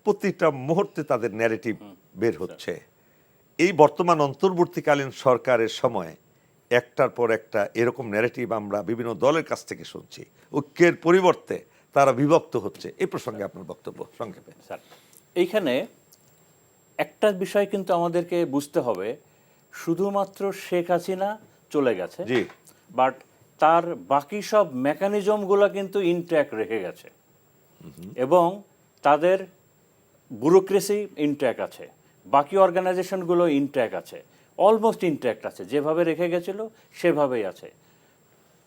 প্রতিটা মুহূর্তে তাদের ন্যারেটিভ বের হচ্ছে। এই বর্তমান অন্তর্বর্তীকালীন সরকারের সময় একটার পর একটা এরকম ন্যারেটিভ আমরা বিভিন্ন দলের কাছ থেকে শুনছি। ঐক্যের পরিবর্তে তারা বিভক্ত হচ্ছে। এই প্রসঙ্গে আপনার বক্তব্য সংক্ষেপে। স্যার, এইখানে একটা বিষয় কিন্তু আমাদেরকে বুঝতে হবে, শুধুমাত্র শেখ হাসিনা চলে গেছে, জি, বাট তার বাকি সব মেকানিজমগুলো কিন্তু ইনট্যাক্ট রেখে গেছে এবং তাদের ব্যুরোক্রেসি ইনট্যাক্ট আছে, বাকি অর্গানাইজেশনগুলো ইনট্যাক্ট আছে, অলমোস্ট ইনট্যাক্ট আছে, যেভাবে রেখে গেছিল সেভাবেই আছে।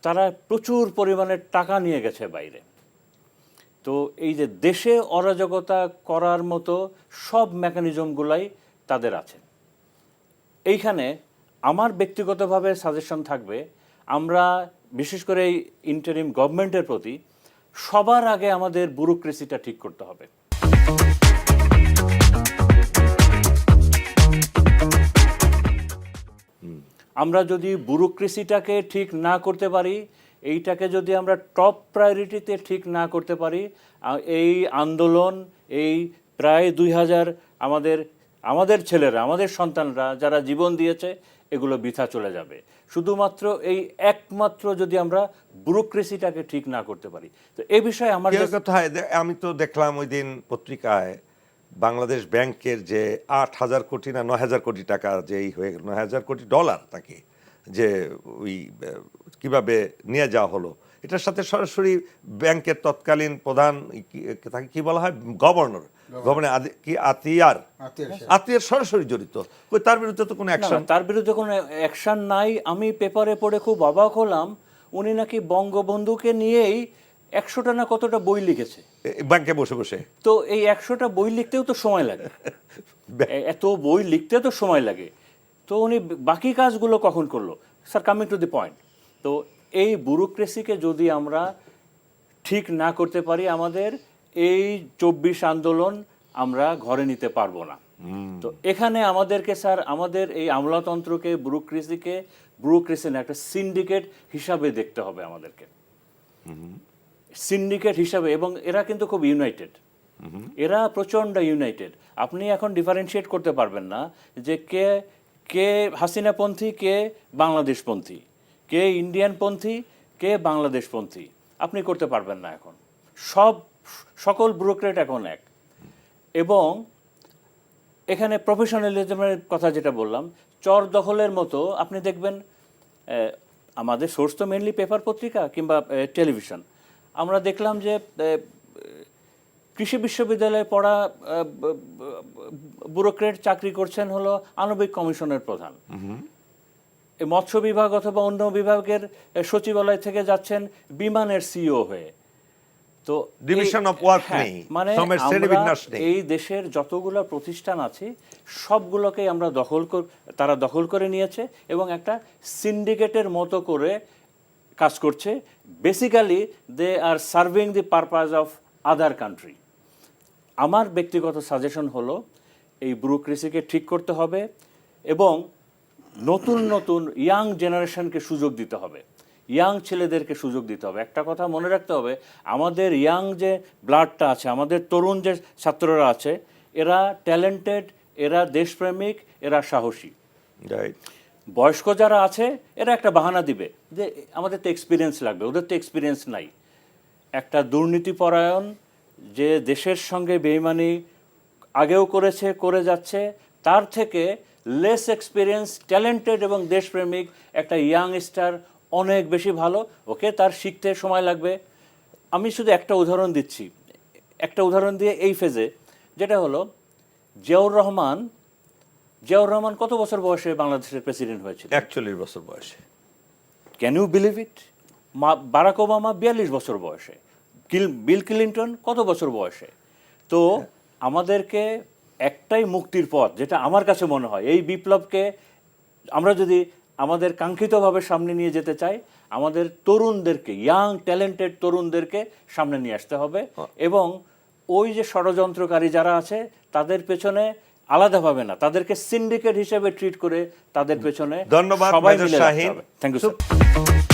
তারা প্রচুর পরিমাণে টাকা নিয়ে গেছে বাইরে। তো এই যে দেশে অরাজকতা করার মতো সব মেকানিজমগুলাই তাদের আছে। এইখানে আমার ব্যক্তিগতভাবে সাজেশন থাকবে, আমরা বিশেষ করে এই ইন্টারিম গভর্নমেন্টের প্রতি সবার আগে আমাদের ব্যুরোক্রেসিটা ঠিক করতে হবে। আমরা যদি ব্যুরোক্রেসিটাকে ঠিক না করতে পারি, এইটাকে যদি আমরা টপ প্রায়োরিটিতে ঠিক না করতে পারি, এই আন্দোলন, এই প্রায় 2000 আমাদের ছেলেরা, আমাদের সন্তানরা যারা জীবন দিয়েছে, এগুলো বৃথা চলে যাবে। শুধুমাত্র এই একমাত্র যদি আমরা ব্যুরোক্রেসিটাকে ঠিক না করতে পারি। তো এই বিষয়ে আমার কথায় আমি তো দেখলাম ওই দিন পত্রিকায় বাংলাদেশ ব্যাংকের যে 8,000 কোটি না 9,000 কোটি টাকা যেই হয়ে গেল, 9,000 কোটি ডলার তাকে যে ওই কিভাবে নিয়ে যাওয়া হলো, এটার সাথে সরাসরি ব্যাংকের তৎকালীন প্রধান তাকে কি বলা হয়, গভর্নর কি আতিয়ার সরাসরি জড়িত। তার বিরুদ্ধে তো কোনো অ্যাকশন, তার বিরুদ্ধে কোনো অ্যাকশন নাই। আমি পেপারে পড়ে খুব অবাক হলাম, উনি নাকি বঙ্গবন্ধুকে নিয়েই 100টা না কতটা বই লিখেছে ব্যাংকে বসে বসে। তো এই 100টা বই লিখতেও তো সময় লাগে, এত বই লিখতে তো সময় লাগে, তো উনি বাকি কাজগুলো কখন করলো? Sir, coming to the point, তো এই ব্যুরোক্রেসিকে যদি আমরা ঠিক না করতে পারি, আমাদের এই 24 আন্দোলন আমরা ঘরে নিতে পারবো না। তো এখানে আমাদেরকে স্যার, আমাদের এই আমলাতন্ত্রকে, ব্যুরোক্রেসি না, একটা সিন্ডিকেট হিসাবে দেখতে হবে আমাদেরকে, সিন্ডিকেট হিসাবে। এবং এরা কিন্তু খুব ইউনাইটেড, এরা প্রচণ্ড ইউনাইটেড। আপনি এখন ডিফারেন্সিয়েট করতে পারবেন না যে কে হাসিনাপন্থী, কে বাংলাদেশপন্থী, কে ইন্ডিয়ানপন্থী, কে বাংলাদেশপন্থী, আপনি করতে পারবেন না এখন। সকল ব্যুরোক্রেট এখন এক। এবং এখানে প্রফেশনালিজমের কথা যেটা বললাম, চর দখলের মতো আপনি দেখবেন, আমাদের সোর্স তো মেনলি পেপার পত্রিকা কিংবা টেলিভিশন। আমরা দেখলাম যে কৃষি বিশ্ববিদ্যালয়ে পড়া ব্যুরোক্রেট চাকরি করছেন হলো আণবিক কমিশনের প্রধান, মৎস্য বিভাগ অথবা অন্য বিভাগের সচিবালয় থেকে যাচ্ছেন বিমানের সিইও হয়ে। তো ডিভিশন অফ ওয়ার্ক নেই, মানে এই দেশের যতগুলো প্রতিষ্ঠান আছে সবগুলোকেই আমরা তারা দখল করে নিয়েছে এবং একটা সিন্ডিকেটের মতো করে কাজ করছে। Basically they are serving the purpose of other country. আমার ব্যক্তিগত সাজেশন হলো, এই ব্যুরোক্রেসিকে ঠিক করতে হবে এবং নতুন নতুন ইয়াং জেনারেশনকে সুযোগ দিতে হবে, ইয়াং ছেলেদেরকে সুযোগ দিতে হবে। একটা কথা মনে রাখতে হবে, আমাদের ইয়াং যে ব্লাডটা আছে, আমাদের তরুণ যে ছাত্ররা আছে, এরা ট্যালেন্টেড, এরা দেশপ্রেমিক, এরা সাহসী। বয়স্ক যারা আছে এরা একটা বাহানা দিবে যে আমাদের তো এক্সপিরিয়েন্স লাগবে, ওদের তো এক্সপিরিয়েন্স নাই। একটা দুর্নীতিপরায়ণ যে দেশের সঙ্গে বেইমানি আগেও করেছে, করে যাচ্ছে, তার থেকে লেস এক্সপিরিয়েন্স, ট্যালেন্টেড এবং দেশপ্রেমিক একটা ইয়াং স্টার অনেক বেশি ভালো। ওকে, তার শিখতে সময় লাগবে। আমি শুধু একটা উদাহরণ দিচ্ছি, একটা উদাহরণ দিয়ে এই ফেজে, যেটা হলো জিয়াউর রহমান কত বছর বয়সে বাংলাদেশের প্রেসিডেন্ট হয়েছিল? 41 বছর বয়সে। Can you believe it? Barack Obama 42 বছর বয়সে, বিল ক্লিন্টন কত বছর বয়সে? তো আমাদেরকে একটাই মুক্তির পথ, যেটা আমার কাছে মনে হয়, এই বিপ্লবকে আমরা যদি আমাদের কাঙ্ক্ষিতভাবে সামনে নিয়ে যেতে চাই, আমাদের তরুণদেরকে, ইয়াং ট্যালেন্টেড তরুণদেরকে সামনে নিয়ে আসতে হবে এবং ওই যে ষড়যন্ত্রকারী যারা আছে তাদের পেছনে আলাদাভাবে না, তাদেরকে সিন্ডিকেট হিসেবে ট্রিট করে তাদের পেছনে ধন্যবাদ। সবাই মিলে রাখতে হবে। Thank you sir.